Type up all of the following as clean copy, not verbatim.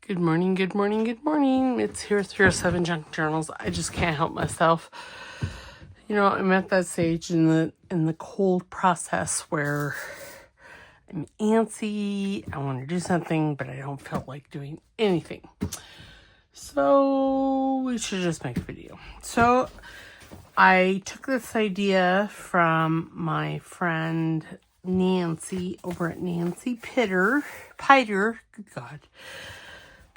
Good morning, good morning, good morning. It's here 307 Junk Journals. I just can't help myself. You know, I'm at that stage in the cold process where I'm antsy. I want to do something, but I don't feel like doing anything. So we should just make a video. So I took this idea from my friend Nancy over at Nancy Pyter, good God.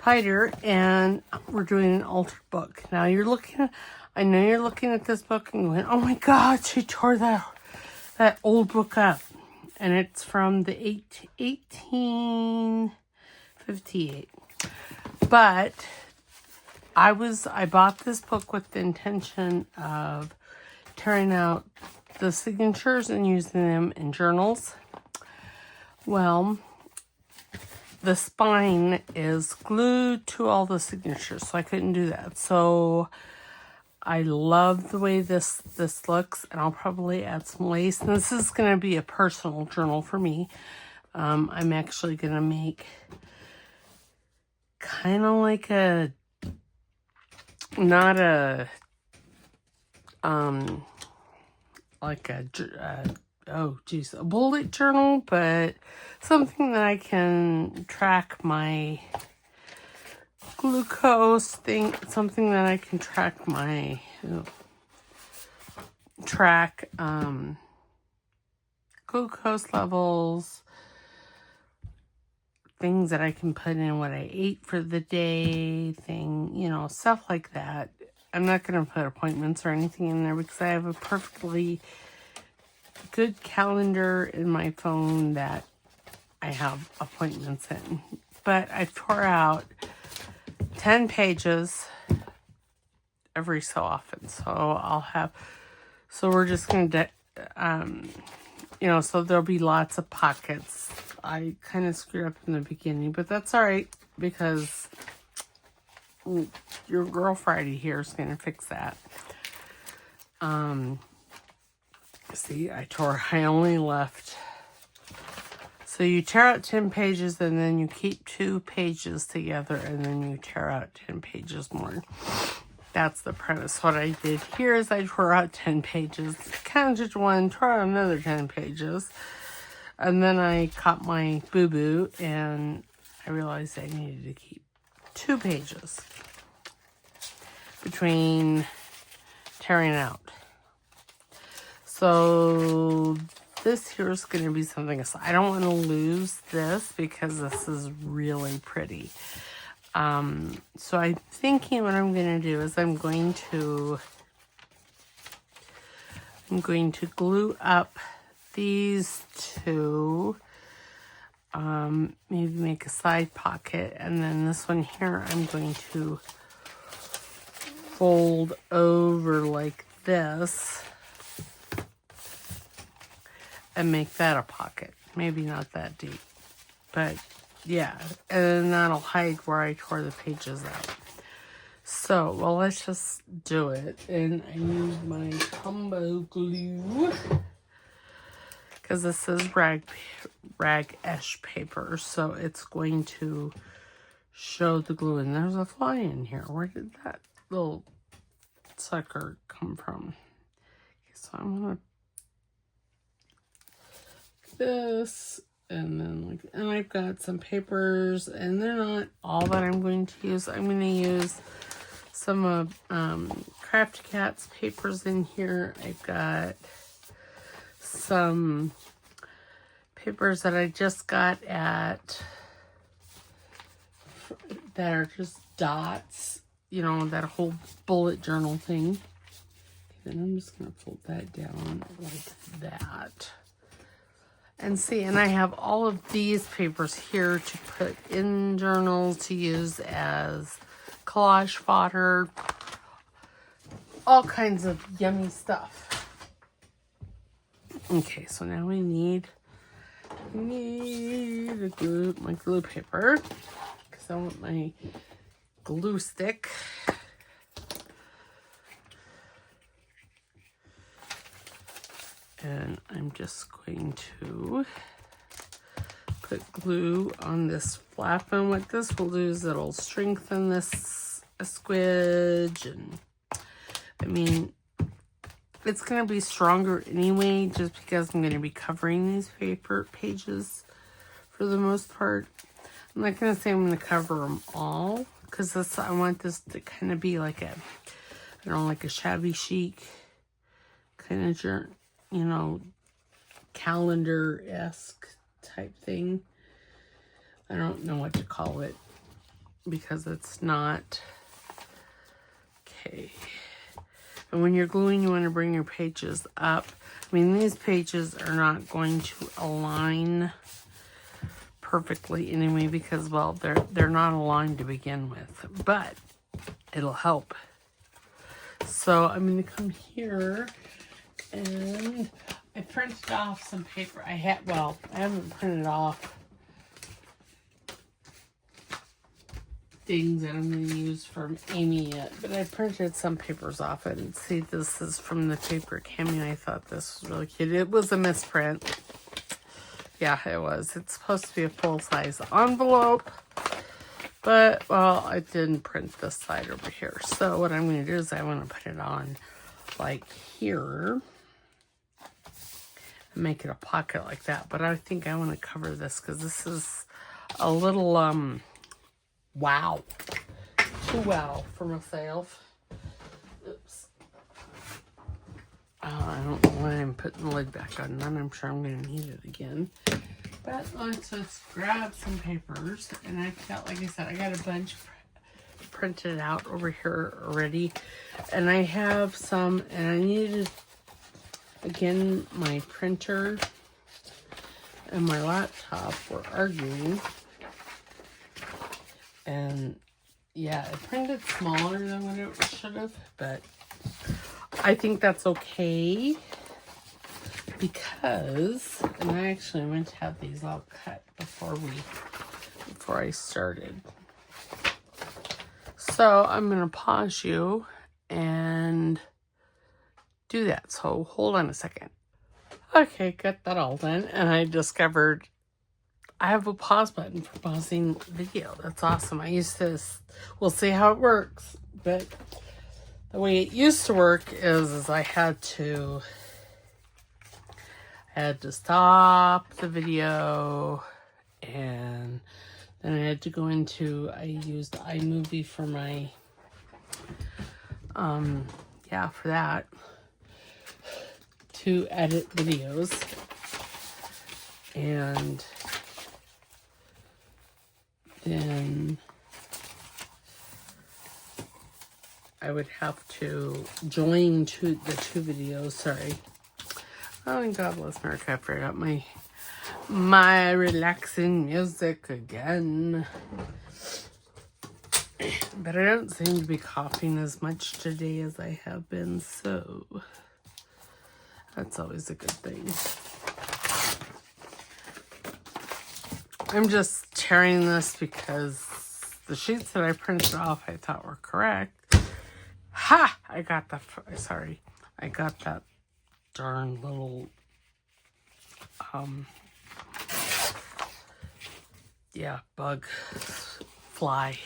Pyter, and we're doing an altered book. Now I know you're looking at this book and going, oh my God, she tore that old book up. And it's from the 1858. But I bought this book with the intention of tearing out the signatures and using them in journals. Well, the spine is glued to all the signatures, so I couldn't do that. So I love the way this looks, and I'll probably add some lace. And this is going to be a personal journal for me. I'm actually going to make kind of like a, not a, like a bullet journal, but something that I can track my glucose thing, something that I can track my, glucose levels, things that I can put in what I ate for the day, stuff like that. I'm not going to put appointments or anything in there because I have a perfectly good calendar in my phone that I have appointments in. But I tore out 10 pages every so often. So we're just going to, so there'll be lots of pockets. I kind of screwed up in the beginning, but that's all right because your girl Friday here is going to fix that. See, I only left. So you tear out 10 pages and then you keep 2 pages together and then you tear out 10 pages more. That's the premise. What I did here is I tore out 10 pages, counted one, tore out another 10 pages. And then I caught my boo-boo and I realized I needed to keep 2 pages between tearing out. So this here is going to be something else. I don't want to lose this because this is really pretty. So I'm thinking what I'm going to do is I'm going to glue up these 2, maybe make a side pocket, and then this one here I'm going to fold over like this and make that a pocket. Maybe not that deep, but yeah, and then that'll hide where I tore the pages out. So, well, let's just do it. And I use my combo glue because this is rag-esh paper, so it's going to show the glue. And there's a fly in here. Where did that little sucker come from? Okay, so I'm gonna this, and then and I've got some papers, and they're not all that I'm going to use. I'm going to use some of Crafty Cat's papers in here. I've got some papers that I just got that are just dots, that whole bullet journal thing. Okay, then I'm just going to fold that down like that. And see, and I have all of these papers here to put in journals to use as collage fodder, all kinds of yummy stuff. Okay, so now we need my glue paper because I want my glue stick. And I'm just going to put glue on this flap, and what this will do is it'll strengthen this a squidge, and I mean, it's going to be stronger anyway, just because I'm going to be covering these paper pages for the most part. I'm not going to say I'm going to cover them all, because I want this to kind of be like a, I don't know, like a shabby chic kind of, you know, calendar-esque type thing. I don't know what to call it, because it's not. Okay. And when you're gluing, you want to bring your pages up. I mean, these pages are not going to align perfectly anyway, because, well, they're not aligned to begin with, but it'll help. So I'm going to come here, and I printed off some paper. I haven't printed off things that I'm going to use from Amy yet, but I printed some papers off it. And see, this is from the paper Camelia. I thought this was really cute. It was a misprint. Yeah, it was. It's supposed to be a full-size envelope, but, well, I didn't print this side over here. So what I'm going to do is I want to put it on, like, here, and make it a pocket like that. But I think I want to cover this, because this is a little, wow. Too wow for myself. Oops. I don't know why I'm putting the lid back on. Then I'm sure I'm going to need it again. But let's just grab some papers. And I've got, like I said, I got a bunch printed out over here already. And I have some, and I needed, again, my printer and my laptop were arguing. And yeah, it printed smaller than what it should have, but I think that's okay, because, and I actually meant to have these all cut before I started. So I'm going to pause you and do that. So hold on a second. Okay, got that all done, and I discovered I have a pause button for pausing video. That's awesome. I used this. We'll see how it works. But the way it used to work is I had to stop the video, and then I had to go into, I used iMovie for my, for that, to edit videos. And then I would have to join the two videos. Sorry. Oh, and God bless America. I forgot my relaxing music again. But I don't seem to be coughing as much today as I have been, so that's always a good thing. I'm just tearing this because the sheets that I printed off I thought were correct. Ha! I got that darn little, bug fly.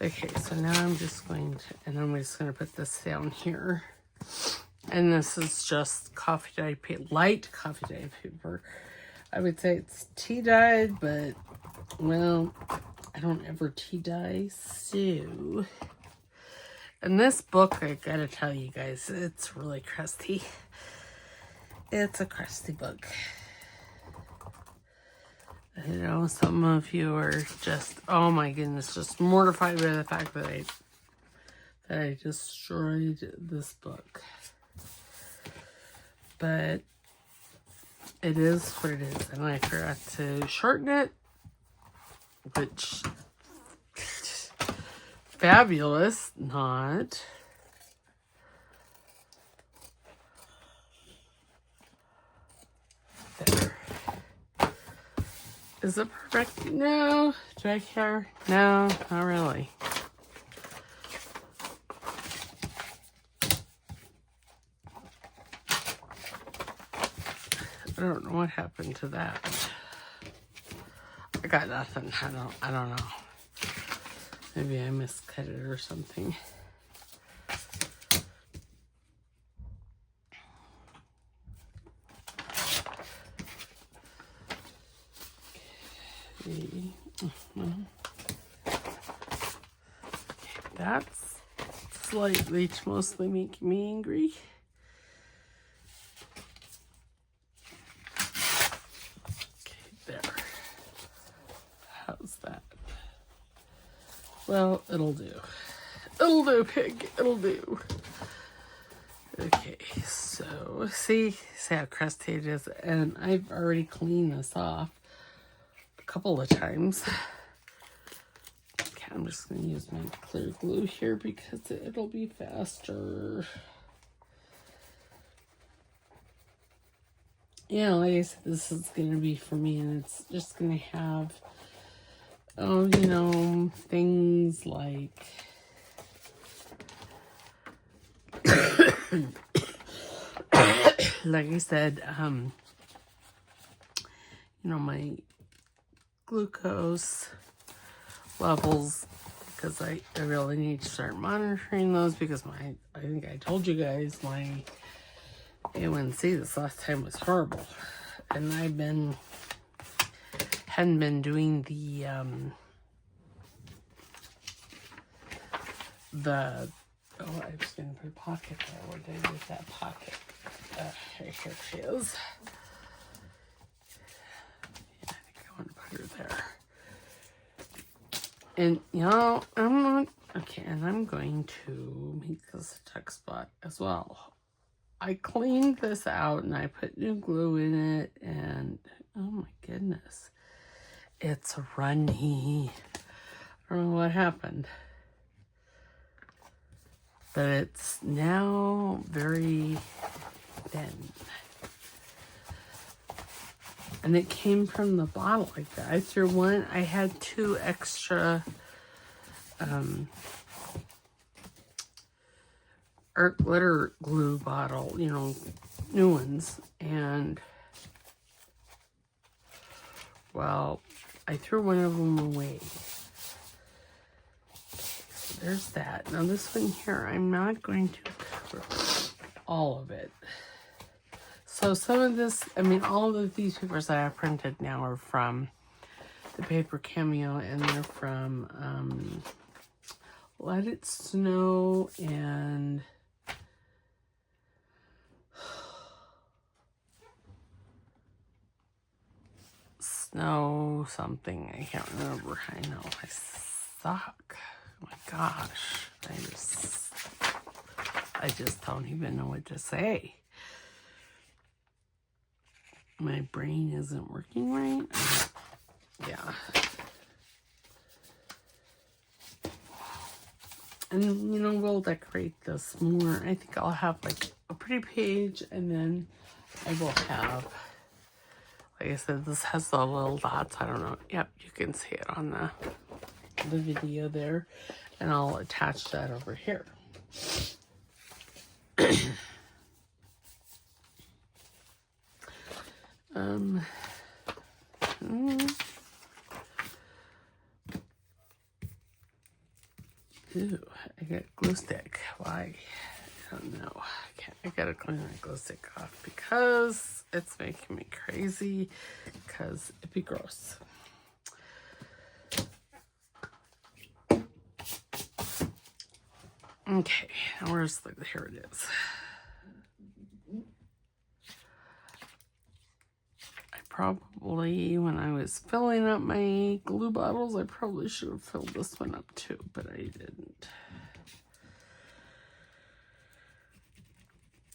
Okay, so now I'm just going to put this down here. And this is just coffee dye paper, light coffee dye paper. I would say it's tea dyed, but, well, I don't ever tea dye, so. And this book, I gotta tell you guys, it's really crusty. It's a crusty book. I know some of you are just, oh my goodness, just mortified by the fact that I destroyed this book. But it is what it is, and I forgot to shorten it, which, fabulous, not. There. Is it perfect? No. Do I care? No, not really. I don't know what happened to that. I got nothing. I don't know. Maybe I miscut it or something. That's slightly mostly making me angry. Okay, there. How's that? Well, it'll do. It'll do, pig. It'll do. Okay, so see how crusty it is, and I've already cleaned this off a couple of times. Okay, I'm just going to use my clear glue here because it'll be faster. Yeah, like I said, this is going to be for me, and it's just going to have, oh, you know, things like like I said, you know, my glucose levels, because I really need to start monitoring those, because I think I told you guys my A1C this last time was horrible, and hadn't been doing the oh, I was going to put a pocket there. Where did I get that pocket? Here she is. Yeah, I think I want to put her there. And, you know, I'm not... Okay, and I'm going to make this a tuck spot as well. I cleaned this out, and I put new glue in it, and... Oh, my goodness. It's runny. I don't know what happened. But it's now very thin. And it came from the bottle like that. I threw one. I had 2 extra art glitter glue bottle, you know, new ones. And, well, I threw one of them away. There's that. Now this one here, I'm not going to cover all of it. So some of this, I mean, all of these papers that I printed now are from the paper Cameo, and they're from Let It Snow and Snow something. I can't remember. I know I suck. Oh my gosh, I just don't even know what to say. My brain isn't working right. Yeah. And, you know, we'll decorate this more. I think I'll have, like, a pretty page, and then I will have, like I said, this has the little dots. I don't know. Yep, you can see it on the video there, and I'll attach that over here. Ooh, I got glue stick. Why? I don't know. I gotta clean that glue stick off because it's making me crazy, because it'd be gross. Okay, now where's the, here it is. I probably, when I was filling up my glue bottles, I probably should have filled this one up too, but I didn't.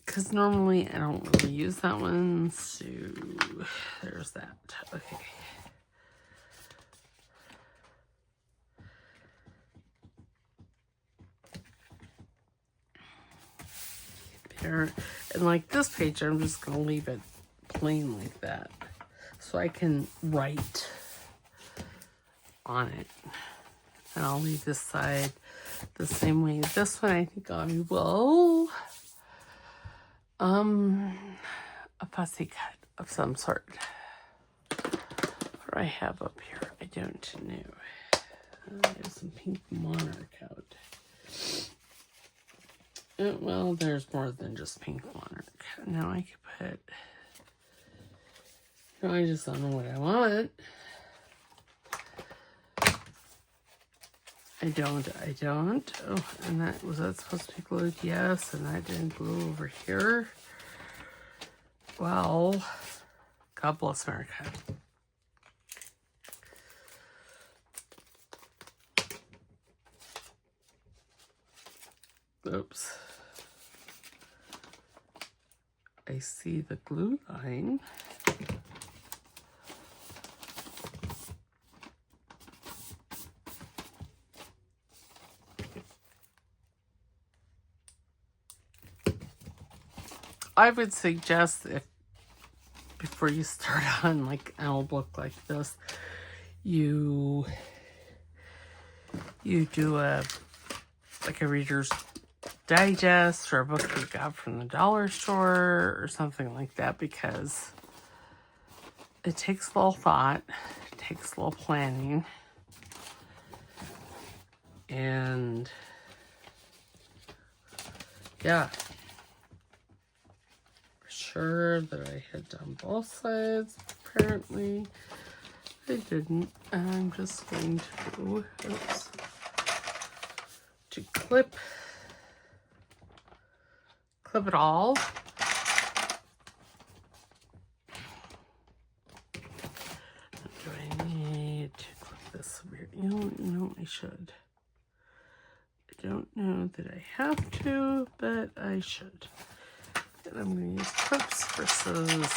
Because normally I don't really use that one, so there's that. Okay. There, and like this page, I'm just going to leave it plain like that, so I can write on it. And I'll leave this side the same way. This one, I think I will, a fussy cut of some sort. What do I have up here? I don't know. There's some pink monarch out. Well, there's more than just pink monarch. Now I could put... No, I just don't know what I want. I don't. Oh, and was that supposed to be glued? Yes, and that didn't glue over here. Well, God bless America. Oops. I see the glue line. I would suggest if before you start on like an old book like this, you do a Reader's Digest or a book you got from the dollar store or something like that, because it takes a little thought, it takes a little planning, and yeah. Sure that I had done both sides. Apparently I didn't. I'm just going to clip it all. Do I need to clip this weird? No, I should. I don't know that I have to, but I should. And I'm going to use clips versus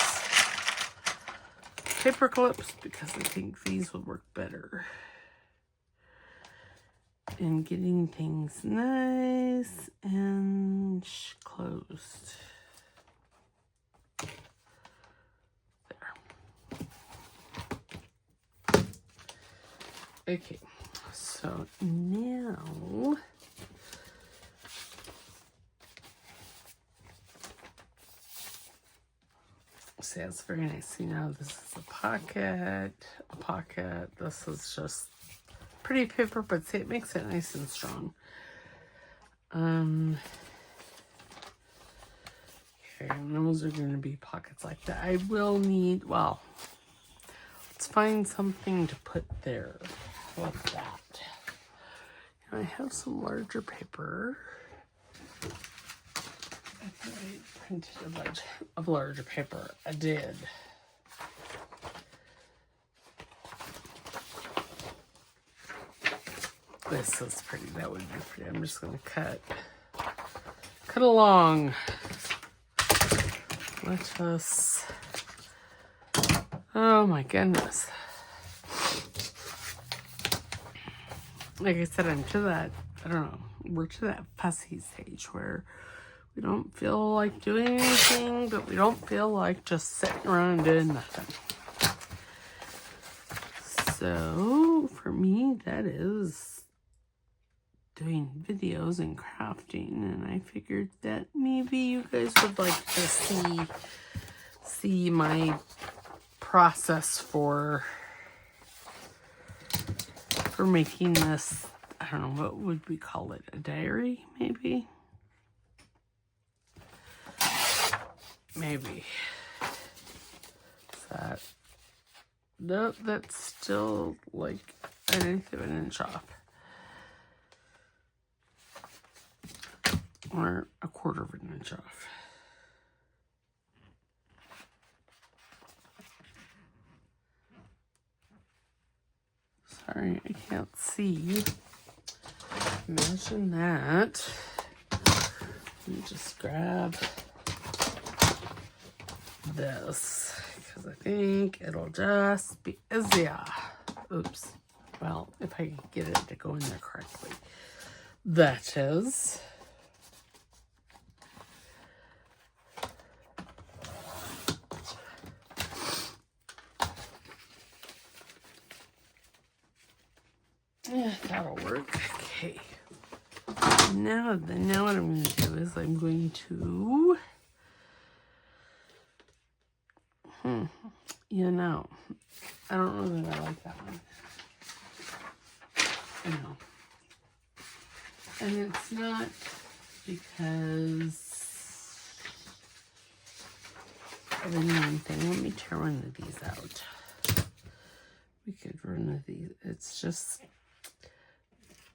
paper clips because I think these would work better in getting things nice and closed. There. Okay, so now see, that's very nice. See, now this is a pocket. This is just pretty paper, but see, it makes it nice and strong. Okay, and those are going to be pockets like that. I will need, well, let's find something to put there. How about that? I have some larger paper. I printed a bunch of larger paper. I did. This is pretty. That would be pretty. I'm just going to cut along. Let us. Oh my goodness. Like I said, I'm to that, I don't know, we're to that fussy stage where we don't feel like doing anything, but we don't feel like just sitting around and doing nothing. So for me, that is doing videos and crafting, and I figured that maybe you guys would like to see my process for making this. I don't know, what would we call it? A diary, maybe? Maybe. Is that... Nope, that's still like an 1/8 of an inch off. Or 1/4 of an inch off. Sorry, I can't see. Imagine that. Let me just grab this, because I think it'll just be easier. Oops. Well, if I can get it to go in there correctly. That is. Yeah, that'll work. Okay. Now what I'm going to do is I'm going to, I don't know that I like that one. I know. And it's not because of any one thing. Let me try one of these out. We could run one of these. It's just,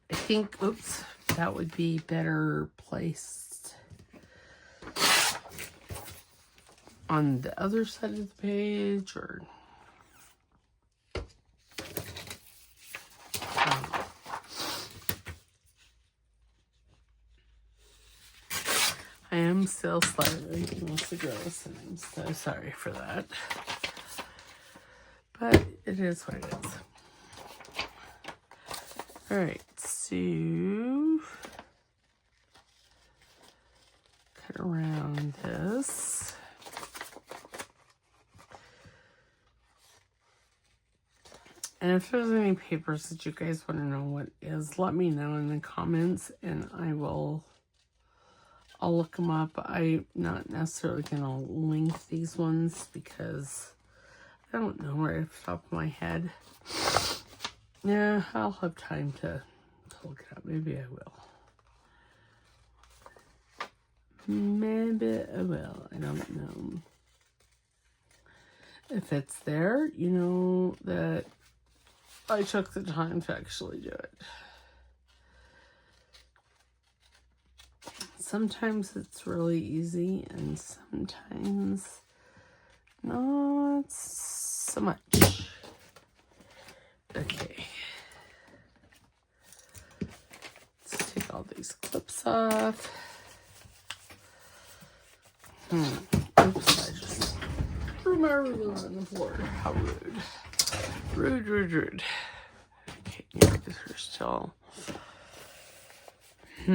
I think, oops, that would be better placed on the other side of the page, or I am still slightly mostly gross, and I'm so sorry for that. But it is what it is. Alright, so cut around this. And if there's any papers that you guys want to know what is, let me know in the comments, and I'll look them up. I'm not necessarily going to link these ones because I don't know right off the top of my head. Yeah, I'll have time to look it up. Maybe I will. Maybe I will. I don't know. If it's there, you know that I took the time to actually do it. Sometimes it's really easy, and sometimes not so much. Okay. Let's take all these clips off. Oops, I just threw my ruler on the floor. How rude. Rude, rude, rude. Okay, yeah, these are still. I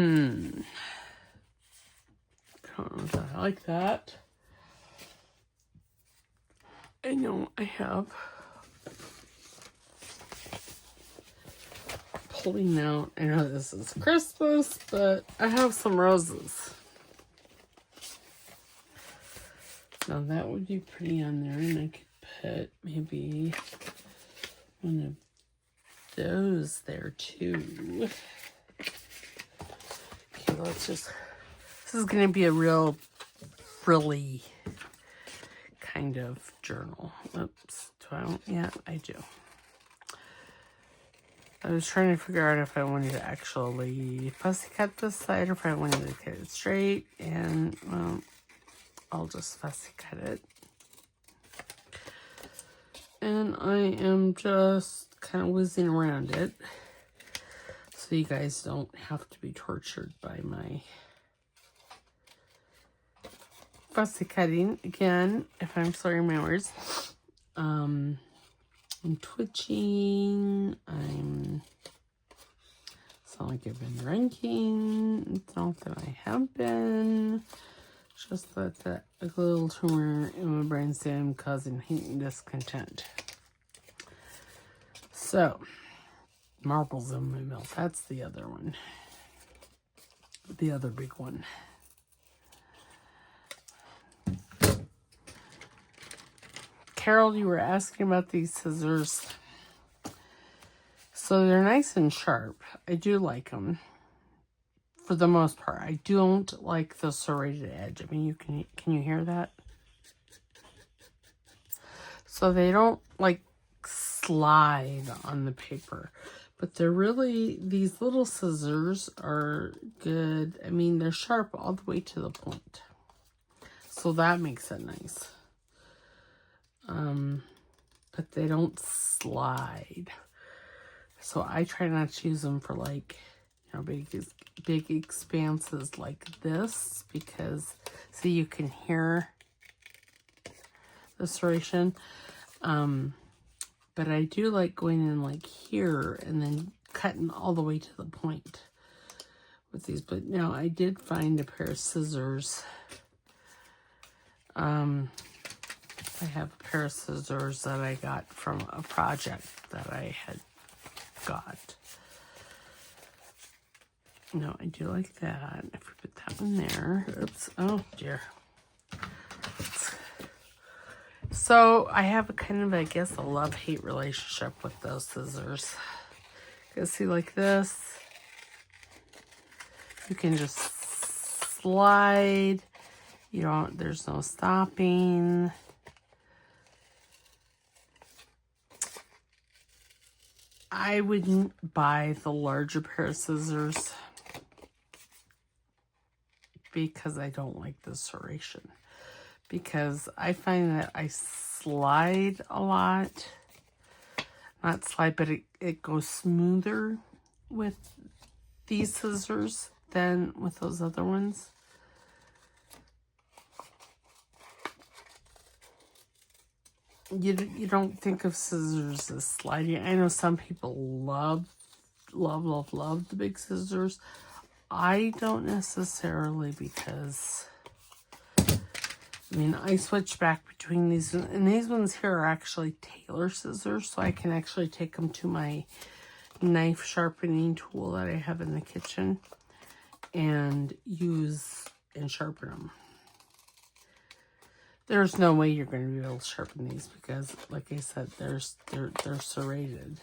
don't know if I like that. I know I have pulling out. I know this is Christmas, but I have some roses. Now that would be pretty on there, and I could put maybe one of those there too. Okay, let's just, this is going to be a real frilly kind of journal. Oops, do I want, yeah, I do. I was trying to figure out if I wanted to actually fussy cut this side or if I wanted to cut it straight, and well, I'll just fussy cut it. And I am just kind of whizzing around it so you guys don't have to be tortured by my fussy cutting. Again, if I'm slurring my words, I'm twitching, it's not like I've been drinking, it's not that I have been, just that a little tumor in my brainstem causing heat and discontent. So, marbles in my mouth, that's the other one. The other big one. Carol, you were asking about these scissors. So they're nice and sharp. I do like them. For the most part, I don't like the serrated edge. I mean, can you hear that? So they don't like slide on the paper, but they're really, these little scissors are good. I mean, they're sharp all the way to the point, so that makes it nice. But they don't slide, so I try not to use them for like, you know, big expanses like this, because see, you can hear the serration. But I do like going in like here and then cutting all the way to the point with these. But now I did find a pair of scissors. I have a pair of scissors that I got from a project that I had got. No, I do like that. If we put that one there. Oops. Oh, dear. So I have a kind of, I guess, a love-hate relationship with those scissors. Because see, like this, you can just slide. You don't, there's no stopping. I wouldn't buy the larger pair of scissors because I don't like the serration. Because I find that I slide a lot. Not slide, but it goes smoother with these scissors than with those other ones. You don't think of scissors as sliding. I know some people love the big scissors. I don't necessarily, because I mean, I switch back between these, and these ones here are actually tailor scissors, so I can actually take them to my knife sharpening tool that I have in the kitchen and use and sharpen them. There's no way you're going to be able to sharpen these because, like I said, they're serrated.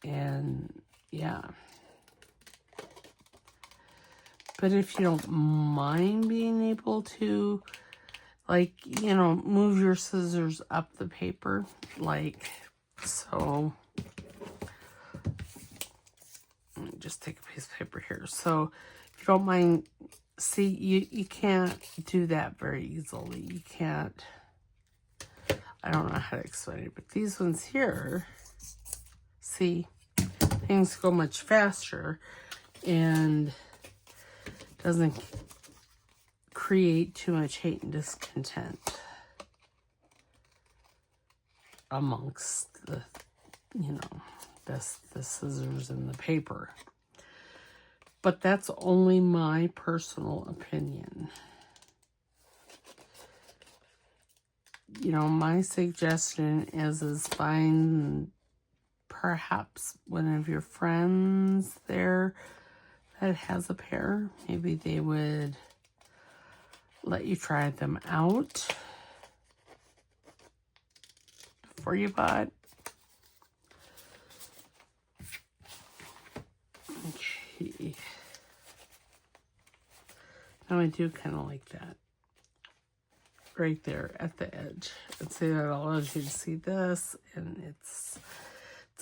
And yeah. But if you don't mind being able to, like, you know, move your scissors up the paper, like so. Let me just take a piece of paper here. So if you don't mind, see, you can't do that very easily. You can't, I don't know how to explain it, but these ones here, see, things go much faster and doesn't create too much hate and discontent amongst the, you know, the scissors and the paper. But that's only my personal opinion. You know, my suggestion is find perhaps one of your friends there that has a pair. Maybe they would let you try them out before you bought. Okay. Now I do kind of like that. Right there at the edge. And see, that allows you to see this, and it's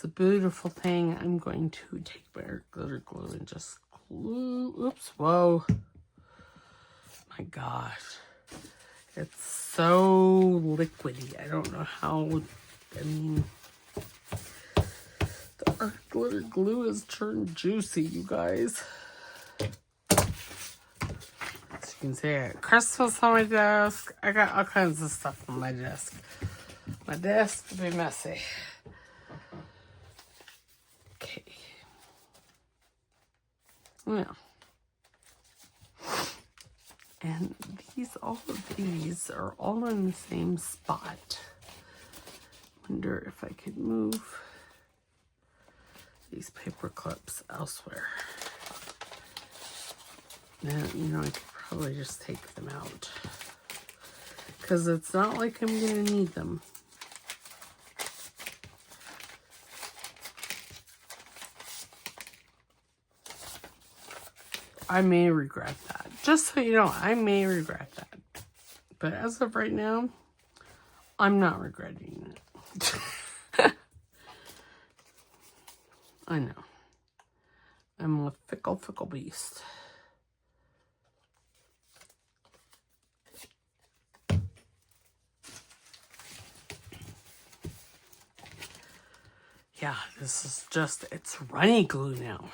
a beautiful thing. I'm going to take my glitter glue and just glue. Oops, whoa. My gosh. It's so liquidy. I don't know how, I mean, the art glitter glue has turned juicy, you guys. As you can see, I got Christmas on my desk. I got all kinds of stuff on my desk. My desk will be messy. Okay. Well. And all of these are all in the same spot. Wonder if I could move these paper clips elsewhere. Then, you know, I could probably just take them out, because it's not like I'm gonna need them. I may regret that. Just so you know, I may regret that. But as of right now, I'm not regretting it. I know. I'm a fickle, fickle beast. Yeah, this is just, it's runny glue now.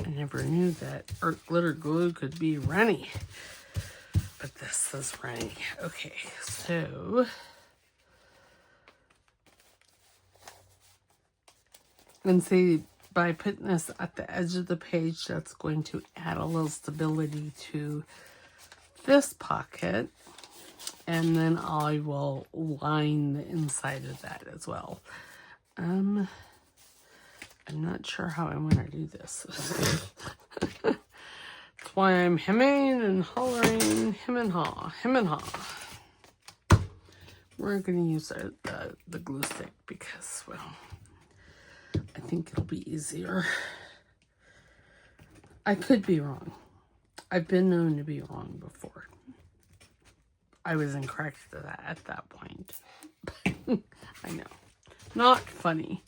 I never knew that art glitter glue could be runny. But this is runny. Okay, so and see, by putting this at the edge of the page, that's going to add a little stability to this pocket. And then I will line the inside of that as well. I'm not sure how I'm going to do this. That's why I'm hemming and hollering, hem and haw, hem and haw. We're going to use the glue stick because, well, I think it'll be easier. I could be wrong. I've been known to be wrong before. I was incorrect at that point. I know. Not funny.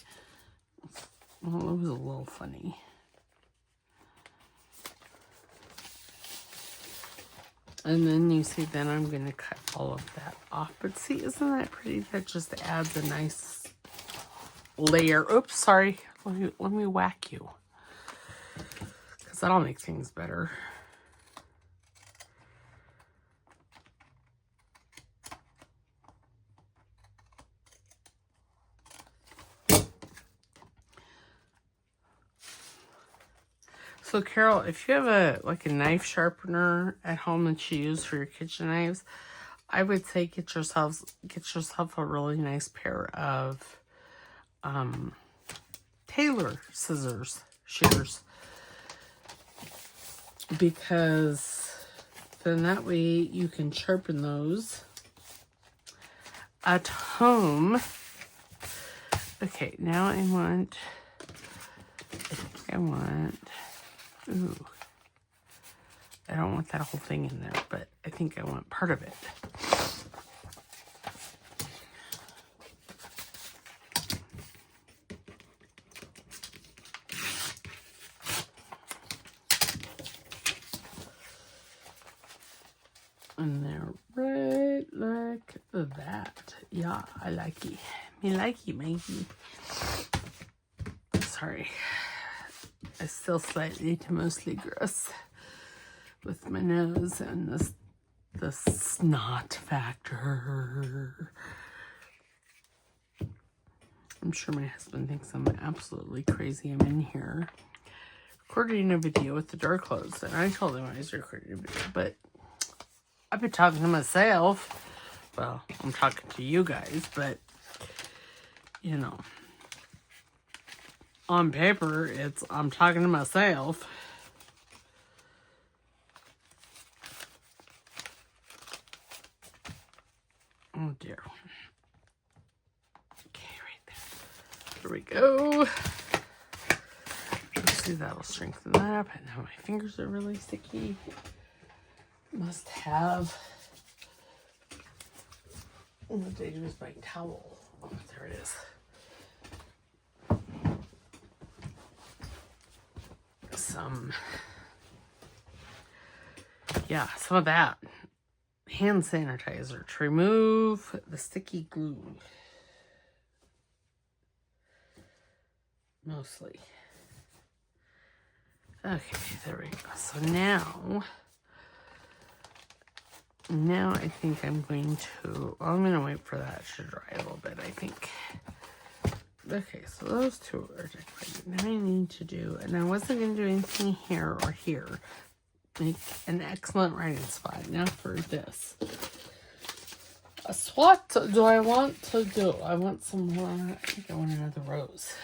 Well, it was a little funny. And then you see, then I'm going to cut all of that off. But see, isn't that pretty? That just adds a nice layer. Oops, sorry. Let me whack you. Because that'll make things better. So Carol, if you have a knife sharpener at home that you use for your kitchen knives, I would say get yourself a really nice pair of Taylor shears, because then that way you can sharpen those at home. Okay, now I want. Ooh, I don't want that whole thing in there, but I think I want part of it. And they're right like that. Yeah, I like it. Me like it, matey. Sorry. I still slightly to mostly gross with my nose and the snot factor. I'm sure my husband thinks I'm absolutely crazy. I'm in here recording a video with the door closed, and I told him I was recording a video, but I've been talking to myself. Well, I'm talking to you guys, but you know. On paper, I'm talking to myself. Oh dear. Okay, right there. There we go. Let's see, that'll strengthen that up. And now my fingers are really sticky. Must have. What did I use my towel? Oh, there it is. Some of that hand sanitizer to remove the sticky glue. Mostly. Okay, there we go. So now I think I'm going to, I'm going to wait for that to dry a little bit, I think. Okay, so those two are decorated. Now I need to do, and I wasn't going to do anything here or here. Make an excellent writing spot. Now for this. What do I want to do? I want some more, I think I want another rose.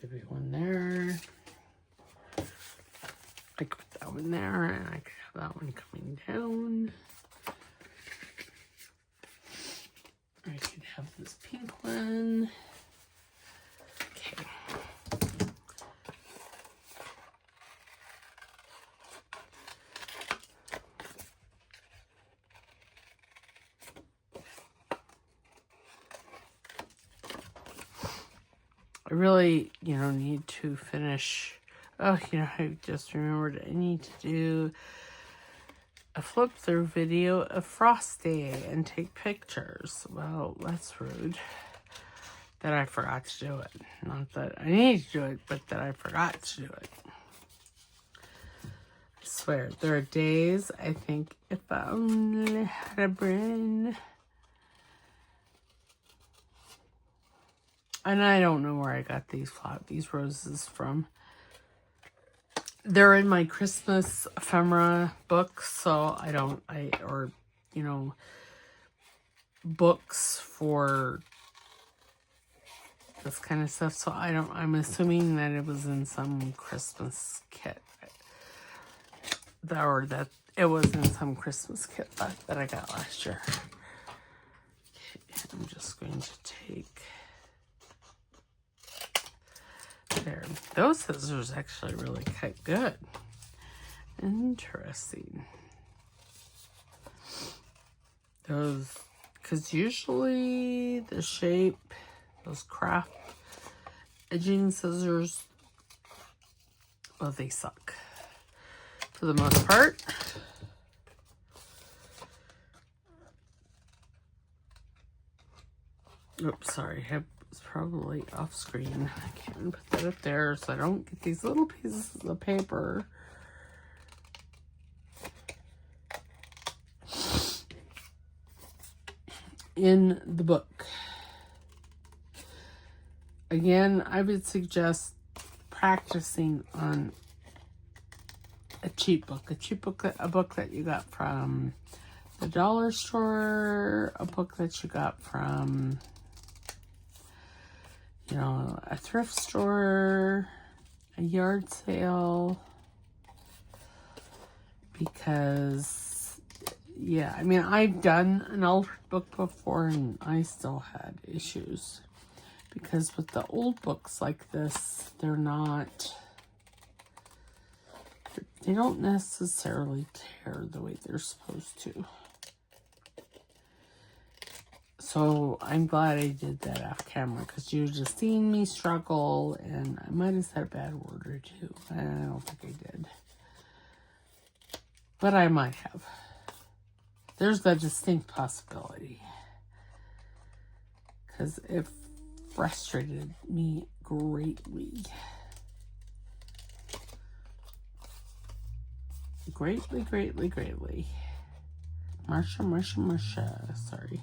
Maybe one there. I could put that one there, and I could have that one coming down. I could have this pink one. Okay. I really, need to finish. Oh, I just remembered I need to do a flip through video of Frosty and take pictures. Well, that's rude that I forgot to do it. Not that I need to do it, but that I forgot to do it. I swear, there are days I think if I only had a brain. And I don't know where I got these roses from. They're in my Christmas ephemera books, so books for this kind of stuff. So I'm assuming that it was in some Christmas kit. That it was in some Christmas kit that I got last year. I'm just going to take, there. Those scissors actually really cut good. Interesting. Those, because usually the shape, those craft edging scissors, well, they suck for the most part. Oops, sorry, I was probably off screen. I can't put that up there so I don't get these little pieces of paper. In the book. Again, I would suggest practicing on a cheap book. A book that you got from the dollar store, a book that you got from, you know, a thrift store, a yard sale, because, yeah, I mean, I've done an altered book before and I still had issues. Because with the old books like this, they don't necessarily tear the way they're supposed to. So I'm glad I did that off camera, because you just seen me struggle, and I might have said a bad word or two. I don't think I did. But I might have. There's a distinct possibility. Because it frustrated me greatly. Greatly. Marsha. Sorry.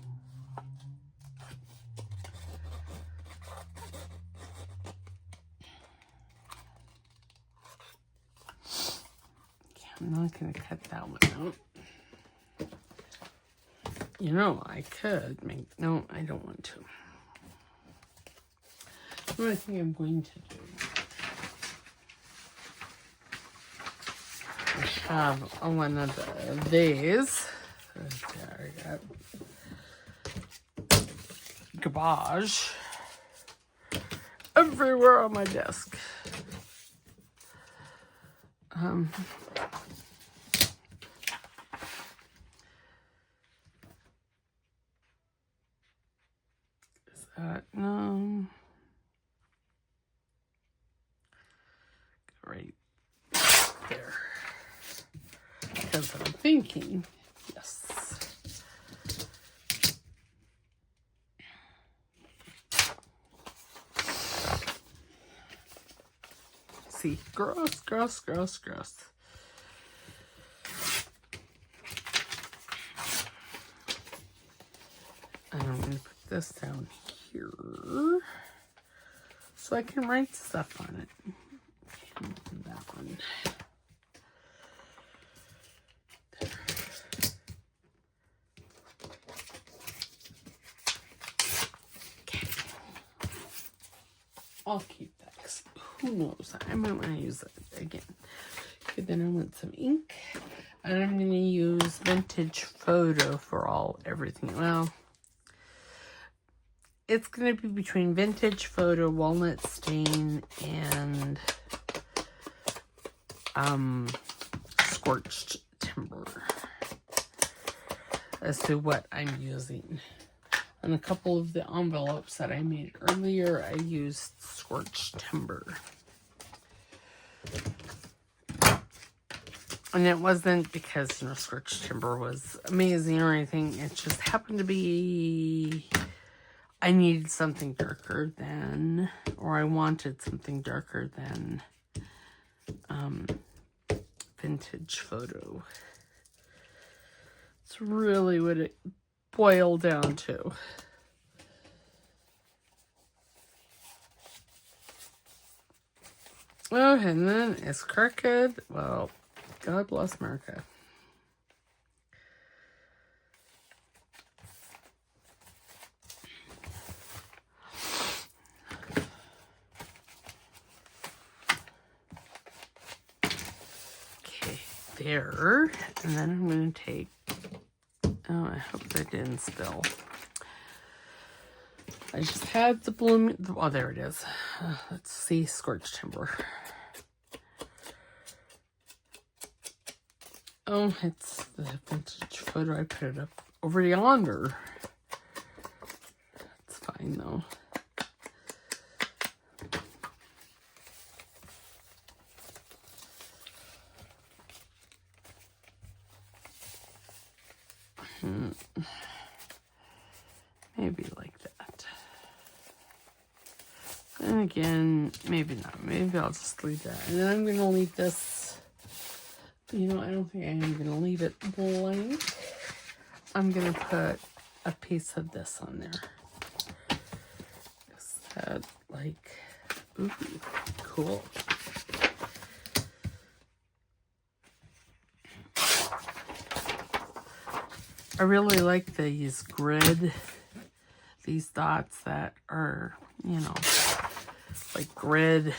Okay, I'm not going to cut that one out. You know, I could make... No, I don't want to. What I think I'm going to do, I have one of these. There I got garbage everywhere on my desk. Is that, no. Right there. Because I'm thinking, yes. See, gross. And I'm going to put this down here so I can write stuff on it. And that one. There. Okay. I'll keep that. Who knows? I might want to use it again. Okay, then I want some ink. And I'm going to use Vintage Photo for everything. Well, it's going to be between Vintage Photo, Walnut Stain, and Scorched Timber as to what I'm using. On a couple of the envelopes that I made earlier, I used Scorched Timber. And it wasn't because, you know, Scorched Timber was amazing or anything. It just happened to be... I needed something darker than, or I wanted something darker than Vintage Photo. It's really what it boiled down to. Oh, and then it's crooked. Well, God bless America. There, and then I'm going to take, oh, I hope that didn't spill. I just had the bloom. Oh, there it is. Let's see, Scorched Timber. Oh, it's the vintage photo. I put it up over yonder. It's fine though. Maybe like that. And again, maybe not. Maybe I'll just leave that. And then I'm going to leave this. You know, I don't think I'm going to leave it blank. I'm going to put a piece of this on there. Is that like, ooh, cool. I really like these grid, these dots that are, you know, like grid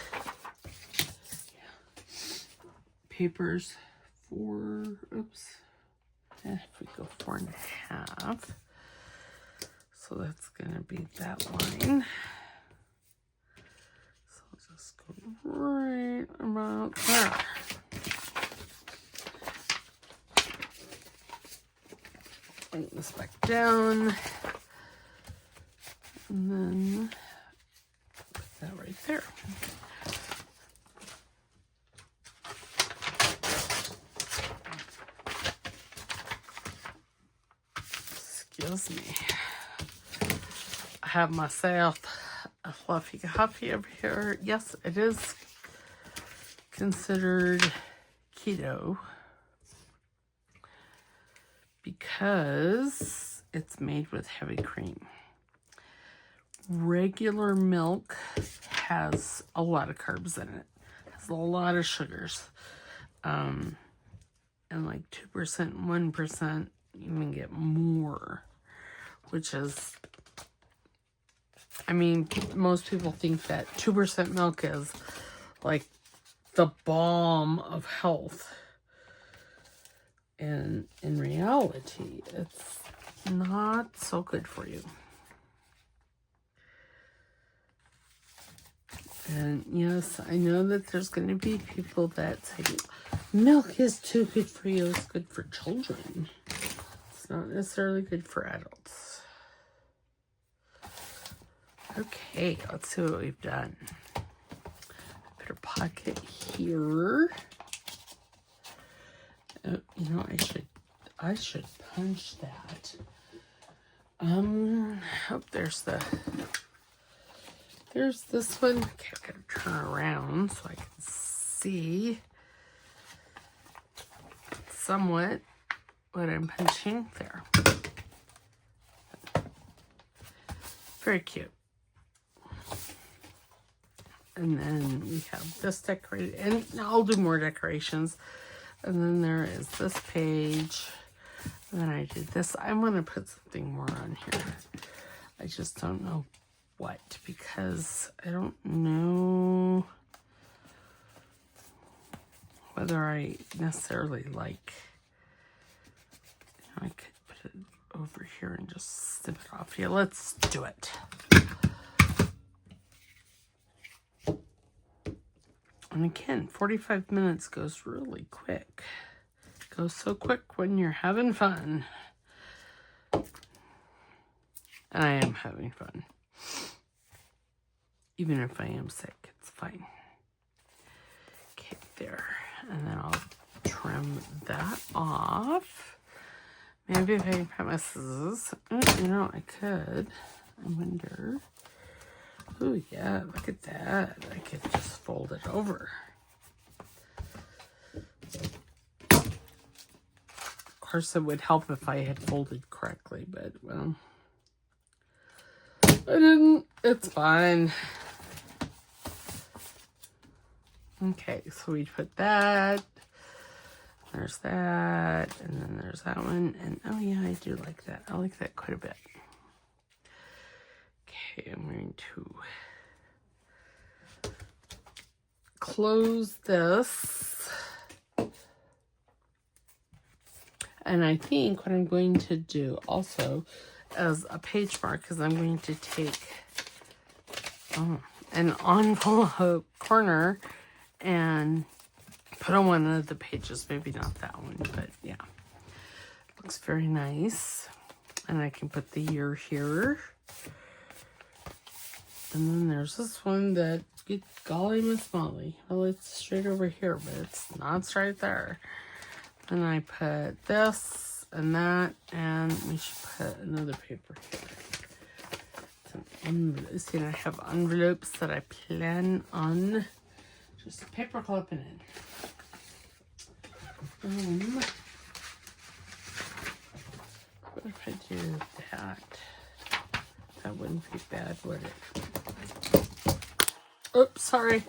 papers for, oops, if we go 4.5, so that's going to be that line. So I'll just go right about there. Bring this back down, and then put that right there. Excuse me. I have myself a fluffy coffee over here. Yes, it is considered keto, because it's made with heavy cream. Regular milk has a lot of carbs in it. Has a lot of sugars. And like 2%, 1%, you even get more. Which is, I mean, most people think that 2% milk is like the balm of health. And in reality, it's not so good for you. And yes, I know that there's going to be people that say, milk is too good for you. It's good for children. It's not necessarily good for adults. Okay, let's see what we've done. Put a pocket here. Oh, you know, I should punch that. Oh, there's this one. Okay, I gotta turn around so I can see somewhat what I'm punching there. Very cute. And then we have this decorated, and I'll do more decorations. And then there is this page. And then I did this. I'm going to put something more on here. I just don't know what, because I don't know whether I necessarily like, you know, I could put it over here and just snip it off. Yeah, let's do it. And again, 45 minutes goes really quick. It goes so quick when you're having fun. And I am having fun. Even if I am sick, it's fine. Okay, there. And then I'll trim that off. Maybe if I can find my scissors. You know, I could. I wonder. Oh yeah, look at that. I could just fold it over. Of course, it would help if I had folded correctly, but, well, I didn't. It's fine. Okay, so we put that. There's that. And then there's that one. And, oh yeah, I do like that. I like that quite a bit. Okay, I'm going to close this. And I think what I'm going to do also as a page mark because I'm going to take an envelope corner and put on one of the pages. Maybe not that one, but yeah. Looks very nice. And I can put the year here. And then there's this one that, good golly Miss Molly. Well, it's straight over here, but it's not straight there. Then I put this and that, and we should put another paper here. See, I have envelopes that I plan on just paper clipping in. What if I do that? That wouldn't be bad, would it? Oops, sorry.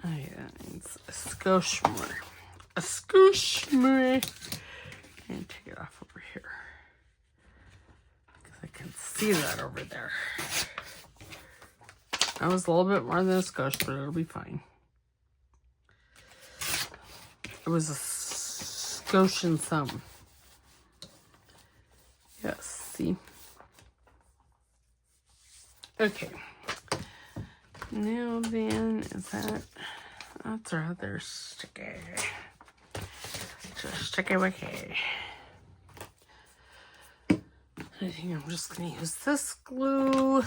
Oh yeah, it's a skosh more. A skoosh more. And take it off over here. Because I can see that over there. That was a little bit more than a skosh, but it'll be fine. It was a skosh and some. Yes, see? Okay. Now then, is that's rather sticky. Just sticky wicky. I think I'm just going to use this glue.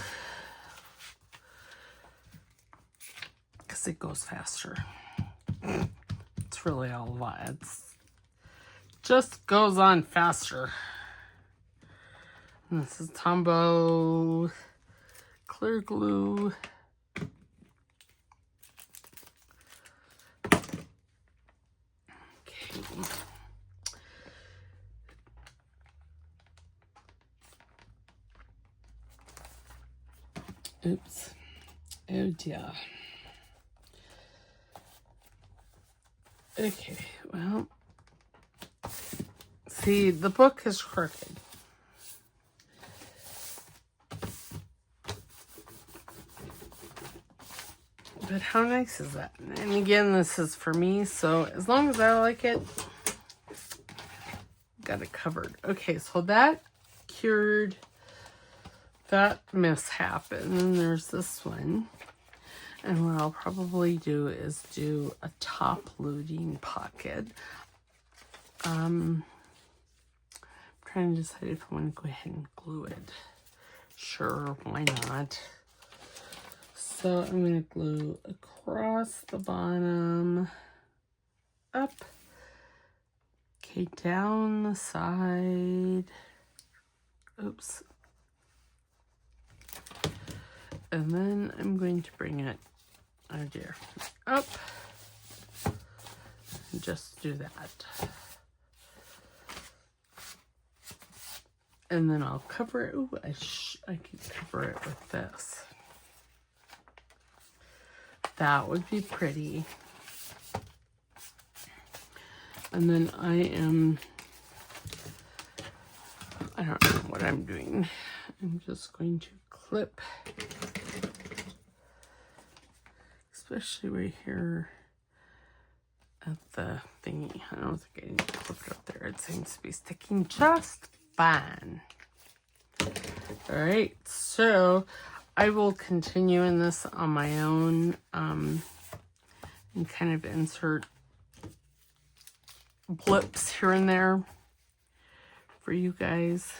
Because it goes faster. It's really all that. It's just goes on faster. And this is Tombow clear glue. Okay. Oops. Oh dear. Okay, well, see, the book is crooked. But how nice is that? And again, this is for me, so as long as I like it, got it covered. Okay, so that cured that mishap. And then there's this one. And what I'll probably do is do a top loading pocket. I'm trying to decide if I want to go ahead and glue it. Sure, why not? So I'm going to glue across the bottom, up, okay, down the side, oops. And then I'm going to bring it, oh dear, up, and just do that. And then I'll cover it. Ooh, I could cover it with this. That would be pretty. And then I don't know what I'm doing. I'm just going to clip, especially right here at the thingy. I don't think I need to clip it up there. It seems to be sticking just fine. All right, so I will continue in this on my own and kind of insert blips here and there for you guys.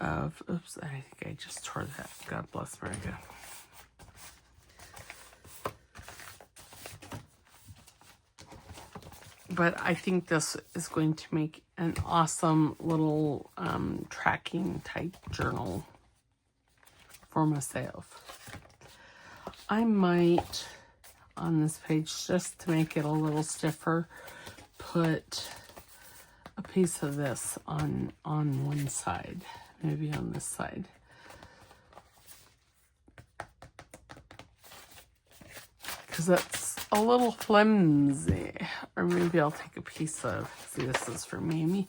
Oops, I think I just tore that. God bless America. But I think this is going to make an awesome little tracking type journal for myself. I might, on this page, just to make it a little stiffer, put a piece of this on one side, maybe on this side. Because that's a little flimsy. Or maybe I'll take a piece of, see, this is for Mamie,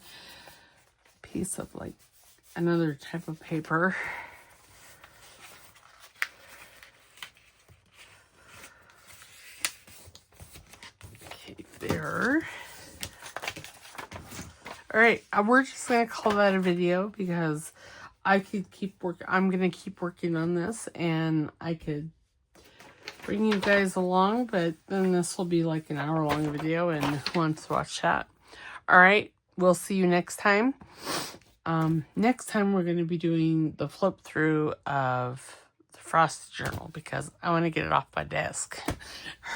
piece of like another type of paper. Okay, there. All right, we're just gonna call that a video because I could keep working. I'm gonna keep working on this, and I could bring you guys along, but then this will be like an hour-long video, and who wants to watch that? All right, we'll see you next time. Next time we're going to be doing the flip through of the Frosty Journal because I want to get it off my desk.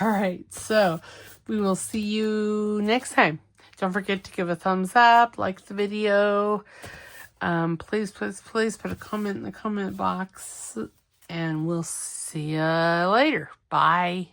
All right, so we will see you next time. Don't forget to give a thumbs up, like the video. Please, please, please put a comment in the comment box, and we'll see you later. Bye.